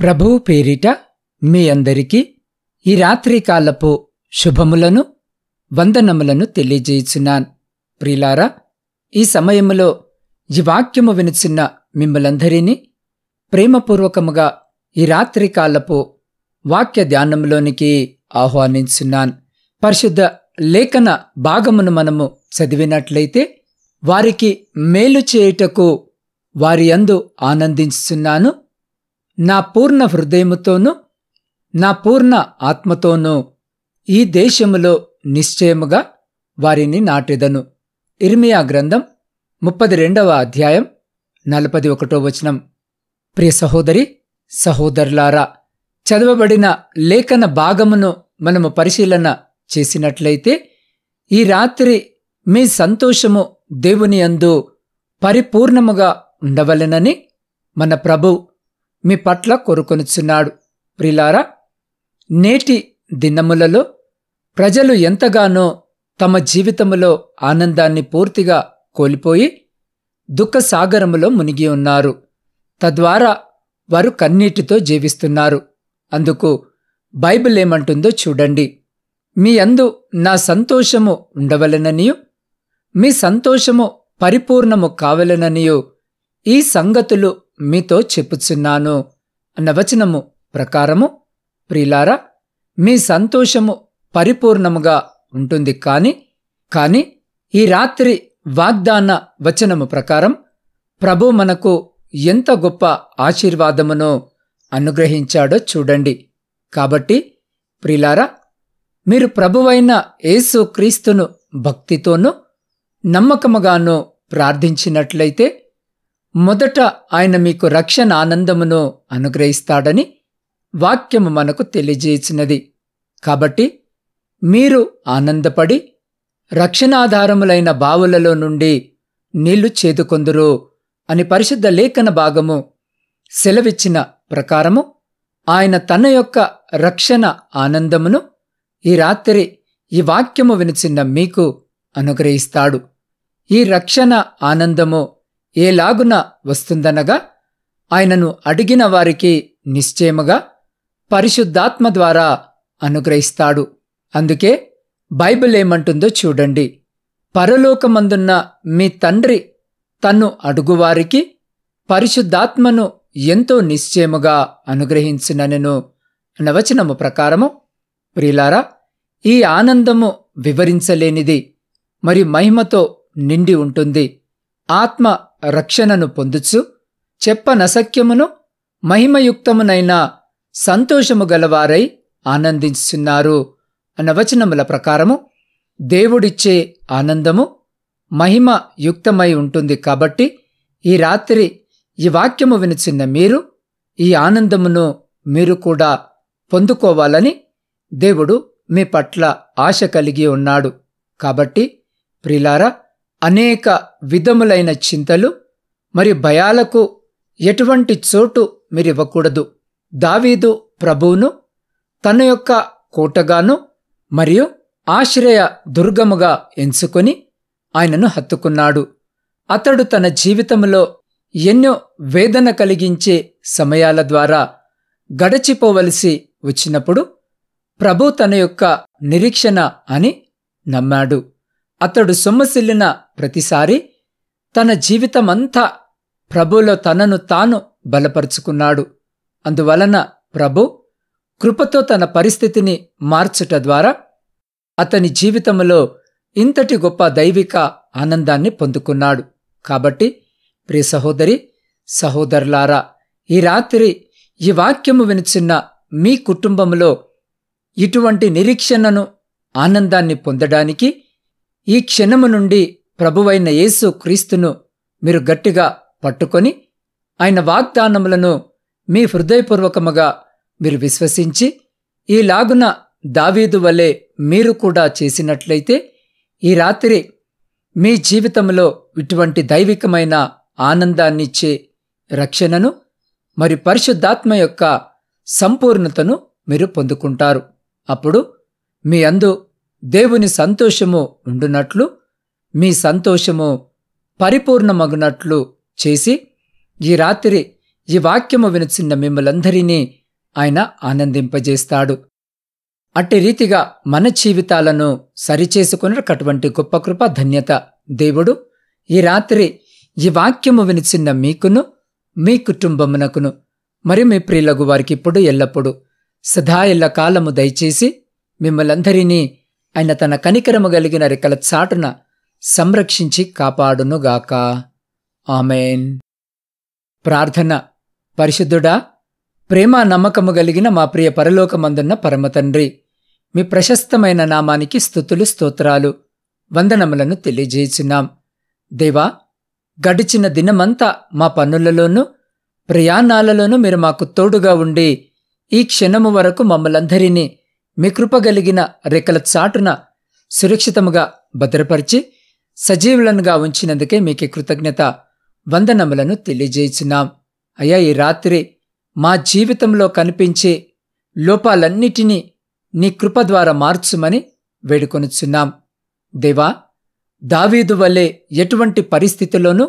ప్రభువు పేరిట మీ అందరికీ ఈ రాత్రికాలపు శుభములను వందనములను తెలియజేయుచున్నాను. ప్రియులారా, ఈ సమయములో ఈ వాక్యము వినుచున్న మిమ్మలందరినీ ప్రేమపూర్వకముగా ఈ రాత్రికాలపు వాక్య ధ్యానంలోనికి ఆహ్వానించున్నాను. పరిశుద్ధ లేఖన భాగమును మనము చదివినట్లయితే, వారికి మేలు చేయుటకు వారి యందు ఆనందించుచున్నాను, నా పూర్ణ హృదయముతోనూ నా పూర్ణ ఆత్మతోనూ ఈ దేశములో నిశ్చయముగా వారిని నాటెదను. ఇర్మియా గ్రంథం 32వ అధ్యాయం 41వ వచనం. ప్రియ సహోదరి సహోదరులారా, చదవబడిన లేఖన భాగమును మనము పరిశీలన చేసినట్లయితే, ఈ రాత్రి మీ సంతోషము దేవుని యందు పరిపూర్ణముగా ఉండవలెనని మన ప్రభు మీ పట్ల కోరుకొనుచున్నాడు. ప్రియులారా, నేటి దినములలో ప్రజలు ఎంతగానో తమ జీవితములో ఆనందాన్ని పూర్తిగా కోల్పోయి దుఃఖసాగరములో మునిగి ఉన్నారు. తద్వారా వారు కన్నీటితో జీవిస్తున్నారు. అందుకు బైబిల్ ఏమంటుందో చూడండి. మీ యందు నా సంతోషము ఉండవలెననియు మీ సంతోషము పరిపూర్ణము కావలెననియు ఈ సంగతులు మీతో చెప్పుచున్నాను అన్న వచనము ప్రకారము, ప్రియులారా, మీ సంతోషము పరిపూర్ణముగా ఉంటుంది. కాని ఈ రాత్రి వాగ్దాన వచనము ప్రకారం ప్రభు మనకు ఎంత గొప్ప ఆశీర్వాదమును అనుగ్రహించాడో చూడండి. కాబట్టి ప్రియులారా, మీరు ప్రభువైన యేసు క్రీస్తును భక్తితోనూ నమ్మకముగాను ప్రార్థించినట్లయితే మొదట ఆయన మీకు రక్షణ ఆనందమును అనుగ్రహిస్తాడని వాక్యము మనకు తెలియజేసినది. కాబట్టి మీరు ఆనందపడి రక్షణాధారములైన బావులలో నుండి నీళ్లు చేదుకొందురు అని పరిశుద్ధ లేఖన భాగము సెలవిచ్చిన ప్రకారము ఆయన తన యొక్క రక్షణ ఆనందమును ఈ రాత్రి ఈ వాక్యము వినిచిన్న మీకు అనుగ్రహిస్తాడు. ఈ రక్షణ ఆనందము ఏలాగున వస్తుందనగా, ఆయనను అడిగిన వారికి నిశ్చయముగా పరిశుద్ధాత్మ ద్వారా అనుగ్రహిస్తాడు. అందుకే బైబిల్ ఏమంటుందో చూడండి. పరలోకమందున్న మీ తండ్రి తన్ను అడుగువారికి పరిశుద్ధాత్మను ఎంతో నిశ్చయముగా అనుగ్రహించుననెను అన్న వచనము ప్రకారము, ప్రియులారా, ఈ ఆనందము వివరించలేనిది మరి మహిమతో నిండి ఉంటుంది. ఆత్మ రక్షణను పొందుచు చెప్పనసక్యమును మహిమయుక్తమునైన సంతోషము గలవారై ఆనందించుచున్నారు అన్న వచనముల ప్రకారము దేవుడిచ్చే ఆనందము మహిమ యుక్తమై ఉంటుంది. కాబట్టి ఈ రాత్రి ఈ వాక్యము వినుచున్న మీరు ఈ ఆనందమును మీరు కూడా పొందుకోవాలని దేవుడు మీ పట్ల ఆశ కలిగి ఉన్నాడు. కాబట్టి ప్రియులారా, అనేక విధములైన చింతలు మరియు భయాలకు ఎటువంటి చోటు మీరివ్వకూడదు. దావీదు ప్రభువును తన యొక్క కోటగాను మరియు ఆశ్రయ దుర్గముగా ఎంచుకొని ఆయనను హత్తుకున్నాడు. అతడు తన జీవితంలో ఎన్నో వేదన కలిగించే సమయాల ద్వారా గడచిపోవలసి వచ్చినప్పుడు ప్రభు తన యొక్క నిరీక్షణ అని నమ్మాడు. అతడు సొమ్మసిల్లిన ప్రతిసారి తన జీవితమంతా ప్రభులో తనను తాను బలపరుచుకున్నాడు. అందువలన ప్రభు కృపతో తన పరిస్థితిని మార్చుట ద్వారా అతని జీవితంలో ఇంతటి గొప్ప దైవిక ఆనందాన్ని పొందుకున్నాడు. కాబట్టి ప్రియ సహోదరి సహోదరులారా, ఈ రాత్రి ఈ వాక్యము వినుచున్న మీ కుటుంబంలో ఇటువంటి నిరీక్షణను ఆనందాన్ని పొందడానికి ఈ క్షణము నుండి ప్రభువైన యేసు క్రీస్తును మీరు గట్టిగా పట్టుకొని ఆయన వాగ్దానములను మీ హృదయపూర్వకముగా మీరు విశ్వసించి ఈలాగున దావీదు వలె మీరు కూడా చేసినట్లయితే ఈ రాత్రి మీ జీవితంలో ఇటువంటి దైవికమైన ఆనందాన్నిచ్చే రక్షణను మరి పరిశుద్ధాత్మ యొక్క సంపూర్ణతను మీరు పొందుకుంటారు. అప్పుడు మీ అందు దేవుని సంతోషము ఉండునట్లు, మీ సంతోషము పరిపూర్ణమగునట్లు చేసి ఈ రాత్రి ఈ వాక్యము వినుచున్న మిమ్మలందరినీ ఆయన ఆనందింపజేస్తాడు. అట్టి రీతిగా మన జీవితాలను సరిచేసుకున్నటువంటి గొప్ప కృప, ధన్యత దేవుడు ఈ రాత్రి ఈ వాక్యము వినుచున్న మీకును, మీ కుటుంబమునకును, మరియు మీ ప్రియులగు వారికి ఇప్పుడు ఎల్లప్పుడూ సదా ఎల్ల కాలము దయచేసి మిమ్మలందరినీ ఆయన తన కనికరము కలిగిన రెక్కల చాటున సంరక్షించి కాపాడునుగాక. ఆమేన్. ప్రార్థన. పరిశుద్ధుడా, ప్రేమ నమ్మకము కలిగిన మా ప్రియ పరలోకమందున్న పరమతండ్రి, మీ ప్రశస్తమైన నామానికి స్తుతులు, స్తోత్రాలు, వందనములను తెలియజేయుచున్నాం. దేవా, గడిచిన దినమంతా మా పనులలోనూ ప్రయాణాలలోనూ మీరు మాకు తోడుగా ఉండి ఈ క్షణము వరకు మమ్మలందరినీ మీ కృపగలిగిన రెక్కల చాటున సురక్షితముగా భద్రపరిచి సజీవులనుగా ఉంచినందుకే మీకే కృతజ్ఞత, వందనములను తెలియజేయుచున్నాం. అయ్యా, ఈ రాత్రి మా జీవితంలో కనిపించే లోపాలన్నిటినీ నీ కృప ద్వారా మార్చుమని వేడుకొనుచున్నాం. దేవా, దావీదు వలె ఎటువంటి పరిస్థితుల్లోనూ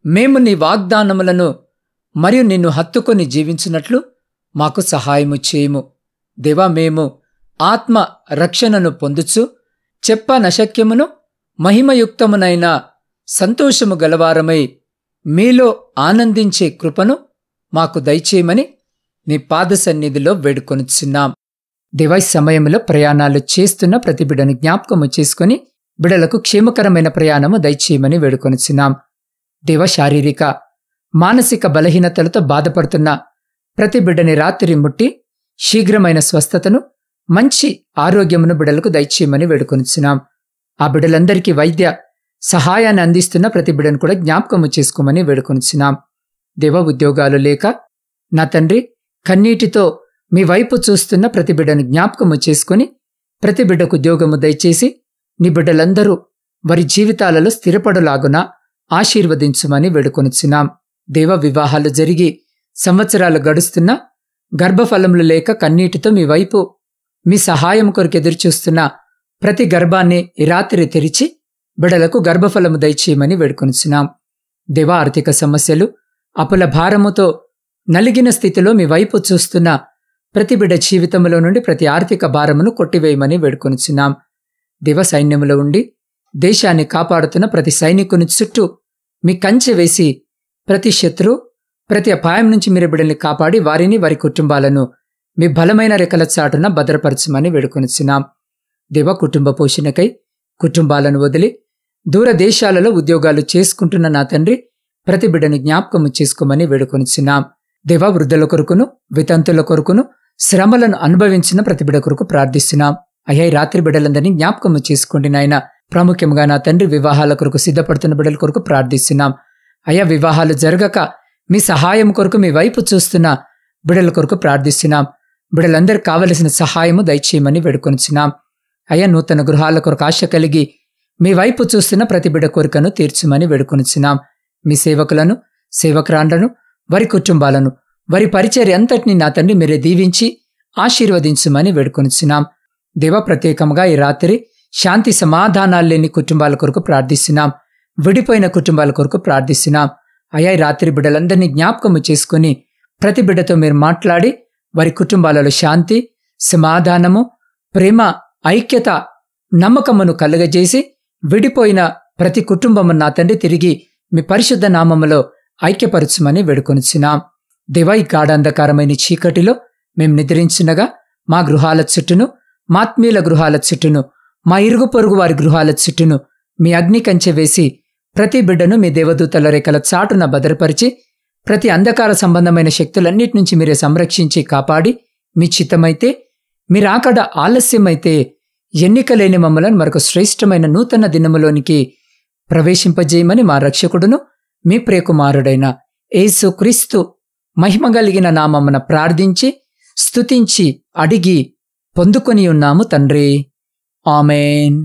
మేము నీ వాగ్దానములను మరియు నిన్ను హత్తుకొని జీవించినట్లు మాకు సహాయము చేయుము. దేవా, మేము ఆత్మ రక్షణను పొందుచు చెప్పనశక్యమును మహిమయుక్తమునైన సంతోషము గలవారమై మీలో ఆనందించే కృపను మాకు దయచేయమని నీ పాద సన్నిధిలో వేడుకొనుచున్నాం. దేవా, సమయంలో ప్రయాణాలు చేస్తున్న ప్రతి బిడ్డను జ్ఞాపకము చేసుకుని బిడలకు క్షేమకరమైన ప్రయాణము దయచేయమని వేడుకొనుచున్నాం. దేవ, శారీరక మానసిక బలహీనతలతో బాధపడుతున్న ప్రతి బిడ్డని రాత్రి ముట్టి శీఘ్రమైన స్వస్థతను, మంచి ఆరోగ్యమును బిడలకు దయచేయమని వేడుకొనుచున్నాం. ఆ బిడ్డలందరికీ వైద్య సహాయాన్ని అందిస్తున్న ప్రతి బిడ్డను కూడా జ్ఞాపకము చేసుకోమని వేడుకొనుచున్నాం. దేవ, ఉద్యోగాలు లేక నా తండ్రి కన్నీటితో మీ వైపు చూస్తున్న ప్రతి బిడ్డను జ్ఞాపకము చేసుకుని ప్రతి బిడ్డకు ఉద్యోగము దయచేసి నీ బిడ్డలందరూ వారి జీవితాలలో స్థిరపడులాగున ఆశీర్వదించుమని వేడుకొనుచున్నాం. దేవ, వివాహాలు జరిగి సంవత్సరాలు గడుస్తున్నా గర్భఫలములు లేక కన్నీటితో మీ వైపు మీ సహాయం కొరకు ఎదురుచూస్తున్న ప్రతి గర్భాన్ని ఈ రాత్రి తెరిచి బిడలకు గర్భఫలము దయచేయమని వేడుకొనుచున్నాం. దేవ, ఆర్థిక సమస్యలు, అప్పుల భారముతో నలిగిన స్థితిలో మీ వైపు చూస్తున్న ప్రతి బిడ్డ జీవితంలో నుండి ప్రతి ఆర్థిక భారమును కొట్టివేయమని వేడుకొనుచున్నాం. దేవ, సైన్యములో ఉండి దేశాన్ని కాపాడుతున్న ప్రతి సైనికుని చుట్టూ మీ కంచె వేసి ప్రతి శత్రు, ప్రతి అపాయం నుంచి మీరు బిడ్డల్ని కాపాడి వారిని, వారి కుటుంబాలను మీ బలమైన రెక్కల చాటున భద్రపరచమని వేడుకొనుచున్నాం. దేవ, కుటుంబ పోషణకై కుటుంబాలను వదిలి దూర దేశాలలో ఉద్యోగాలు చేసుకుంటున్న నా తండ్రి ప్రతి బిడ్డను జ్ఞాపకము చేసుకోమని వేడుకొనుచున్నాం. దేవ, వృద్ధుల కొరకును వితంతుల కొరకును శ్రమలను అనుభవించిన ప్రతి బిడ్డ కొరకు ప్రార్థిస్తున్నాం. అయ్యా, ఈ రాత్రి బిడ్డలందరినీ జ్ఞాపకము చేసుకోండి నాయన. ప్రాముఖ్యంగా నా తండ్రి వివాహాల కొరకు సిద్ధపడుతున్న బిడ్డల కొరకు ప్రార్థిస్తున్నాం. అయ్యా, వివాహాలు జరగక మీ సహాయం కొరకు మీ వైపు చూస్తున్న బిడ్డల కొరకు ప్రార్థిస్తున్నాం. బిడ్డలందరికీ కావలసిన సహాయము దయచేయమని వేడుకొనుచున్నాం. అయ్యా, నూతన గృహాల కొరకు ఆశ కలిగి మీ వైపు చూస్తున్న ప్రతి బిడ్డ కోరికను తీర్చుమని వేడుకొనుచున్నాం. మీ సేవకులను, సేవకురాండ్లను, వారి కుటుంబాలను, వారి పరిచర్య అంతటినీ నా తండ్రి మీరే దీవించి ఆశీర్వదించుమని వేడుకొనుచున్నాం. దేవ, ప్రత్యేకంగా ఈ రాత్రి శాంతి సమాధానాలు లేని కుటుంబాల కొరకు ప్రార్థిస్తున్నాం. విడిపోయిన కుటుంబాల కొరకు ప్రార్థిస్తున్నాం. అయ్యా, ఈ రాత్రి బిడ్డలందరినీ జ్ఞాపకము చేసుకుని ప్రతి బిడ్డతో మీరు మాట్లాడి వారి కుటుంబాలలో శాంతి, సమాధానము, ప్రేమ, ఐక్యత, నమ్మకమును కలుగజేసి విడిపోయిన ప్రతి కుటుంబము నా తండ్రి తిరిగి మీ పరిశుద్ధ నామములో ఐక్యపరచుమని వేడుకొనుచున్నాం. దేవా, ఈ గాఢాంధకారమైన చీకటిలో మేం నిద్రించినగా మా గృహాల చుట్టూను, మాత్మీయుల గృహాల చుట్టూను, మా ఇరుగు పొరుగు వారి గృహాల చుట్టూను మీ అగ్ని కంచె వేసి ప్రతి బిడ్డను మీ దేవదూతల రేఖల చాటున భద్రపరిచి ప్రతి అంధకార సంబంధమైన శక్తులన్నిటి నుంచి మీరే సంరక్షించి కాపాడి మీ చిత్తమైతే, మీరాకడ ఆలస్యమైతే ఎన్నికలేని మమ్మలను మరొక శ్రేష్టమైన నూతన దినములోనికి ప్రవేశింపజేయమని మా రక్షకుడును మీ ప్రియకుమారుడైన యేసు క్రీస్తు మహిమగలిగిన నామమున ప్రార్థించి స్తుతించి అడిగి పొందుకొని ఉన్నాము తండ్రి. ఆమేన్.